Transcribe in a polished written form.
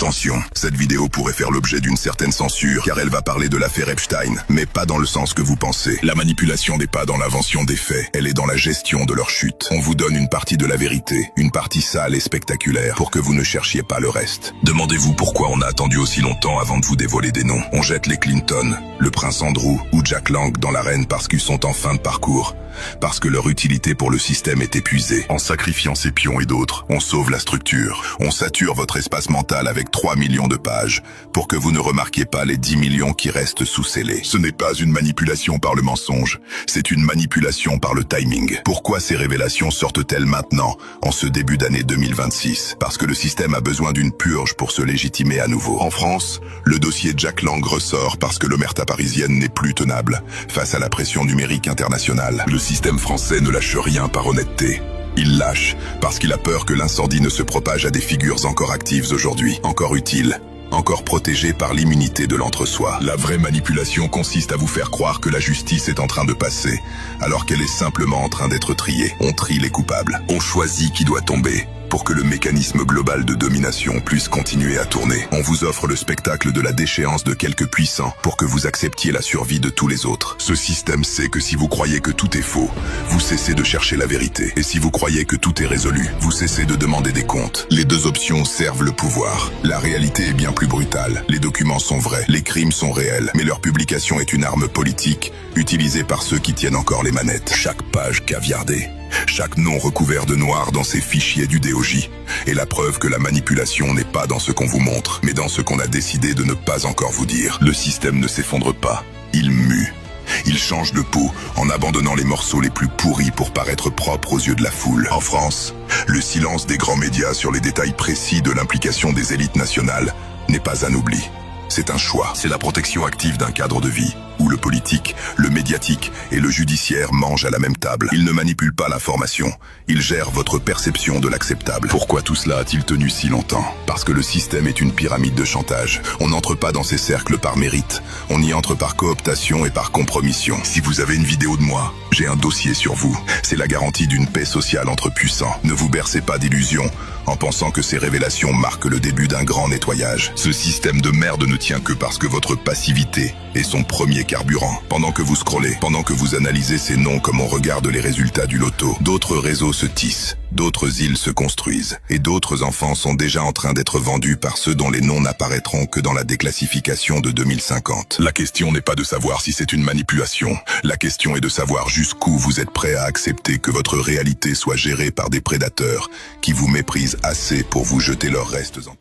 Attention, cette vidéo pourrait faire l'objet d'une certaine censure, car elle va parler de l'affaire Epstein, mais pas dans le sens que vous pensez. La manipulation n'est pas dans l'invention des faits, elle est dans la gestion de leur chute. On vous donne une partie de la vérité, une partie sale et spectaculaire, pour que vous ne cherchiez pas le reste. Demandez-vous pourquoi on a attendu aussi longtemps avant de vous dévoiler des noms. On jette les Clinton, le prince Andrew ou Jack Lang dans l'arène parce qu'ils sont en fin de parcours. Parce que leur utilité pour le système est épuisée. En sacrifiant ces pions et d'autres, on sauve la structure. On sature votre espace mental avec 3 millions de pages pour que vous ne remarquiez pas les 10 millions qui restent sous scellés. Ce n'est pas une manipulation par le mensonge, c'est une manipulation par le timing. Pourquoi ces révélations sortent-elles maintenant, en ce début d'année 2026? Parce que le système a besoin d'une purge pour se légitimer à nouveau. En France, le dossier Jack Lang ressort parce que l'omerta parisienne n'est plus tenable face à la pression numérique internationale. Le système français ne lâche rien par honnêteté. Il lâche parce qu'il a peur que l'incendie ne se propage à des figures encore actives aujourd'hui, encore utiles, encore protégées par l'immunité de l'entre-soi. La vraie manipulation consiste à vous faire croire que la justice est en train de passer, alors qu'elle est simplement en train d'être triée. On trie les coupables, on choisit qui doit tomber, pour que le mécanisme global de domination puisse continuer à tourner. On vous offre le spectacle de la déchéance de quelques puissants pour que vous acceptiez la survie de tous les autres. Ce système sait que si vous croyez que tout est faux, vous cessez de chercher la vérité. Et si vous croyez que tout est résolu, vous cessez de demander des comptes. Les deux options servent le pouvoir. La réalité est bien plus brutale. Les documents sont vrais, les crimes sont réels, mais leur publication est une arme politique utilisée par ceux qui tiennent encore les manettes. Chaque page caviardée, chaque nom recouvert de noir dans ces fichiers du DOJ est la preuve que la manipulation n'est pas dans ce qu'on vous montre, mais dans ce qu'on a décidé de ne pas encore vous dire. Le système ne s'effondre pas, il mue. Il change de peau en abandonnant les morceaux les plus pourris pour paraître propre aux yeux de la foule. En France, le silence des grands médias sur les détails précis de l'implication des élites nationales n'est pas un oubli. C'est un choix, c'est la protection active d'un cadre de vie, où le politique, le médiatique et le judiciaire mangent à la même table. Ils ne manipulent pas l'information, ils gèrent votre perception de l'acceptable. Pourquoi tout cela a-t-il tenu si longtemps? Parce que le système est une pyramide de chantage. On n'entre pas dans ces cercles par mérite, on y entre par cooptation et par compromission. Si vous avez une vidéo de moi, j'ai un dossier sur vous. C'est la garantie d'une paix sociale entre puissants. Ne vous bercez pas d'illusions en pensant que ces révélations marquent le début d'un grand nettoyage. Ce système de merde ne tient que parce que votre passivité est son premier carburant. Pendant que vous scrollez, pendant que vous analysez ces noms comme on regarde les résultats du loto, d'autres réseaux se tissent, d'autres îles se construisent, et d'autres enfants sont déjà en train d'être vendus par ceux dont les noms n'apparaîtront que dans la déclassification de 2050. La question n'est pas de savoir si c'est une manipulation, la question est de savoir jusqu'où vous êtes prêt à accepter que votre réalité soit gérée par des prédateurs qui vous méprisent assez pour vous jeter leurs restes en